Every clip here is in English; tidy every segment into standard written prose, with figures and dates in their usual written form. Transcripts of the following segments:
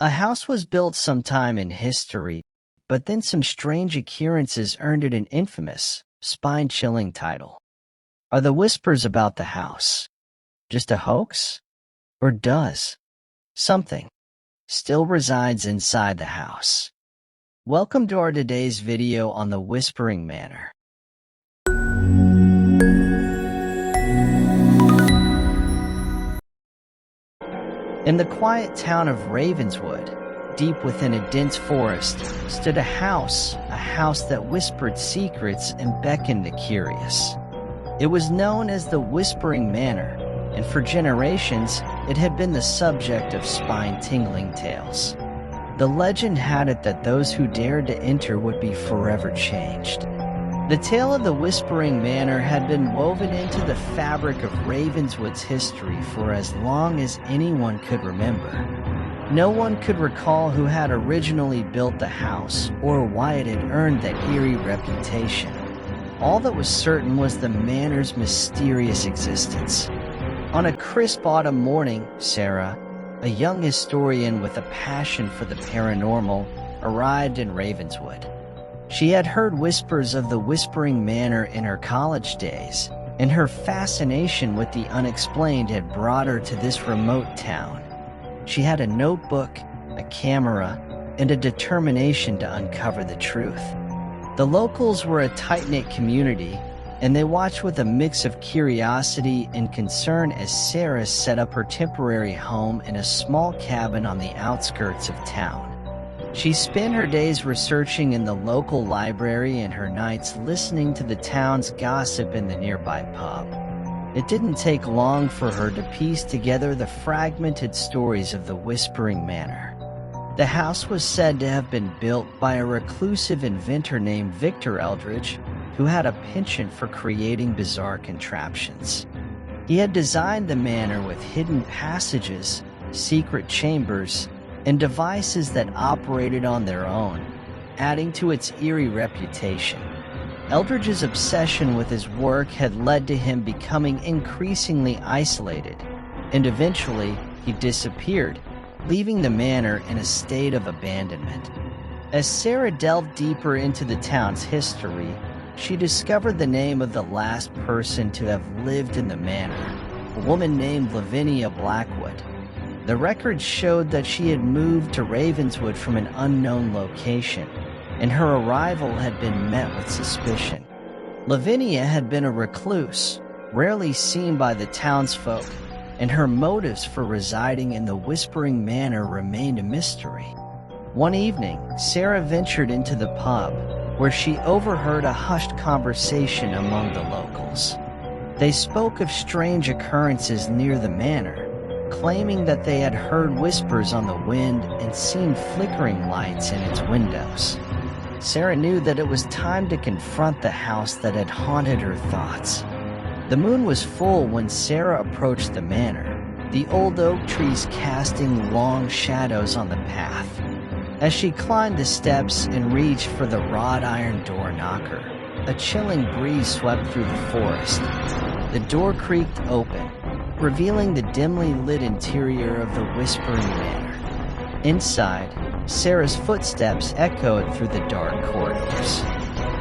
A house was built sometime in history, but then some strange occurrences earned it an infamous, spine-chilling title. Are the whispers about the house just a hoax? Or does something still resides inside the house? Welcome to our today's video on the Whispering Manor. In the quiet town of Ravenswood, deep within a dense forest, stood a house that whispered secrets and beckoned the curious. It was known as the Whispering Manor, and for generations, it had been the subject of spine-tingling tales. The legend had it that those who dared to enter would be forever changed. The tale of the Whispering Manor had been woven into the fabric of Ravenswood's history for as long as anyone could remember. No one could recall who had originally built the house or why it had earned that eerie reputation. All that was certain was the manor's mysterious existence. On a crisp autumn morning, Sarah, a young historian with a passion for the paranormal, arrived in Ravenswood. She had heard whispers of the Whispering Manor in her college days, and her fascination with the unexplained had brought her to this remote town. She had a notebook, a camera, and a determination to uncover the truth. The locals were a tight-knit community, and they watched with a mix of curiosity and concern as Sarah set up her temporary home in a small cabin on the outskirts of town. She spent her days researching in the local library and her nights listening to the town's gossip in the nearby pub. It didn't take long for her to piece together the fragmented stories of the Whispering Manor. The house was said to have been built by a reclusive inventor named Victor Eldridge, who had a penchant for creating bizarre contraptions. He had designed the manor with hidden passages, secret chambers, and devices that operated on their own, adding to its eerie reputation. Eldridge's obsession with his work had led to him becoming increasingly isolated, and eventually he disappeared, leaving the manor in a state of abandonment. As Sarah delved deeper into the town's history, she discovered the name of the last person to have lived in the manor, a woman named Lavinia Blackwood. The records showed that she had moved to Ravenswood from an unknown location, and her arrival had been met with suspicion. Lavinia had been a recluse, rarely seen by the townsfolk, and her motives for residing in the Whispering Manor remained a mystery. One evening, Sarah ventured into the pub, where she overheard a hushed conversation among the locals. They spoke of strange occurrences near the manor, claiming that they had heard whispers on the wind and seen flickering lights in its windows. Sarah knew that it was time to confront the house that had haunted her thoughts. The moon was full when Sarah approached the manor, the old oak trees casting long shadows on the path. As she climbed the steps and reached for the wrought iron door knocker, a chilling breeze swept through the forest. The door creaked open, revealing the dimly lit interior of the Whispering Manor. Inside, Sarah's footsteps echoed through the dark corridors.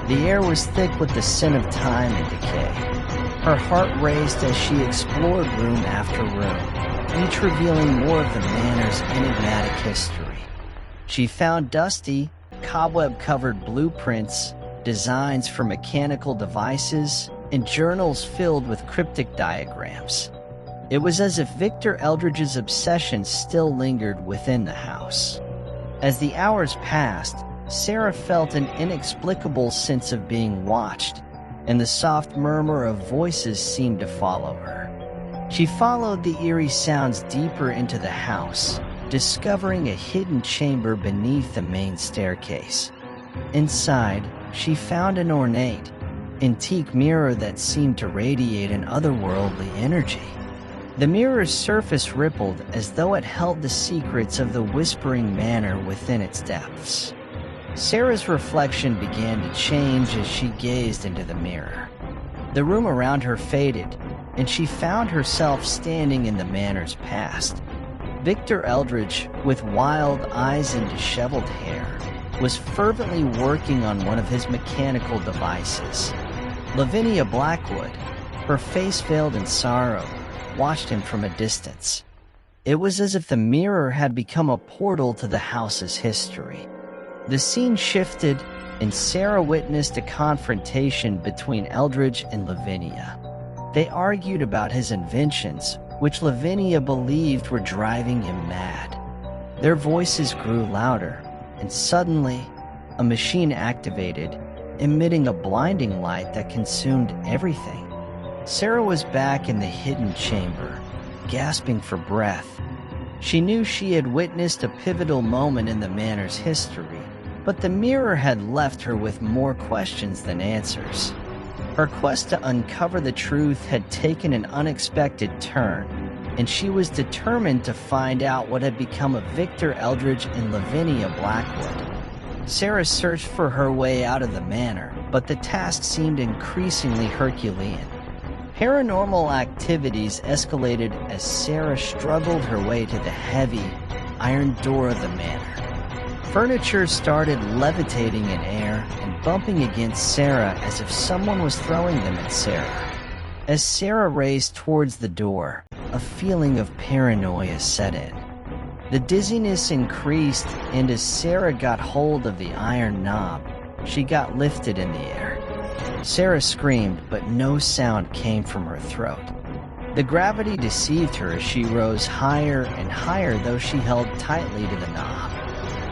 The air was thick with the scent of time and decay. Her heart raced as she explored room after room, each revealing more of the manor's enigmatic history. She found dusty, cobweb-covered blueprints, designs for mechanical devices, and journals filled with cryptic diagrams. It was as if Victor Eldridge's obsession still lingered within the house. As the hours passed, Sarah felt an inexplicable sense of being watched, and the soft murmur of voices seemed to follow her. She followed the eerie sounds deeper into the house, discovering a hidden chamber beneath the main staircase. Inside, she found an ornate, antique mirror that seemed to radiate an otherworldly energy. The mirror's surface rippled as though it held the secrets of the Whispering Manor within its depths. Sarah's reflection began to change as she gazed into the mirror. The room around her faded, and she found herself standing in the manor's past. Victor Eldridge, with wild eyes and disheveled hair, was fervently working on one of his mechanical devices. Lavinia Blackwood, her face veiled in sorrow, watched him from a distance. It was as if the mirror had become a portal to the house's history. The scene shifted, and Sarah witnessed a confrontation between Eldridge and Lavinia. They argued about his inventions, which Lavinia believed were driving him mad. Their voices grew louder, and suddenly, a machine activated, emitting a blinding light that consumed everything. Sarah was back in the hidden chamber, gasping for breath. She knew she had witnessed a pivotal moment in the manor's history, but the mirror had left her with more questions than answers. Her quest to uncover the truth had taken an unexpected turn, and she was determined to find out what had become of Victor Eldridge and Lavinia Blackwood. Sarah searched for her way out of the manor, but the task seemed increasingly Herculean. Paranormal activities escalated as Sarah struggled her way to the heavy, iron door of the manor. Furniture started levitating in air and bumping against Sarah as if someone was throwing them at Sarah. As Sarah raced towards the door, a feeling of paranoia set in. The dizziness increased, and as Sarah got hold of the iron knob, she got lifted in the air. Sarah screamed, but no sound came from her throat. The gravity deceived her as she rose higher and higher, though she held tightly to the knob.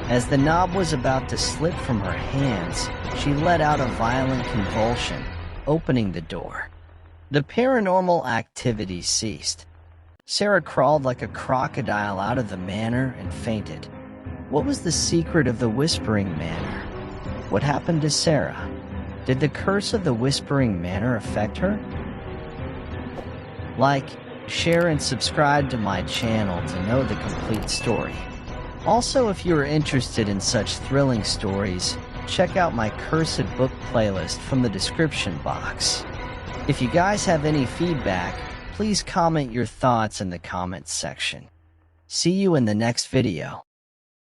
As the knob was about to slip from her hands, she let out a violent convulsion, opening the door. The paranormal activity ceased. Sarah crawled like a crocodile out of the manor and fainted. What was the secret of the Whispering Manor? What happened to Sarah? Did the curse of the Whispering Manor affect her? Like, share, and subscribe to my channel to know the complete story. Also, if you are interested in such thrilling stories, check out my Cursed Book playlist from the description box. If you guys have any feedback, please comment your thoughts in the comments section. See you in the next video.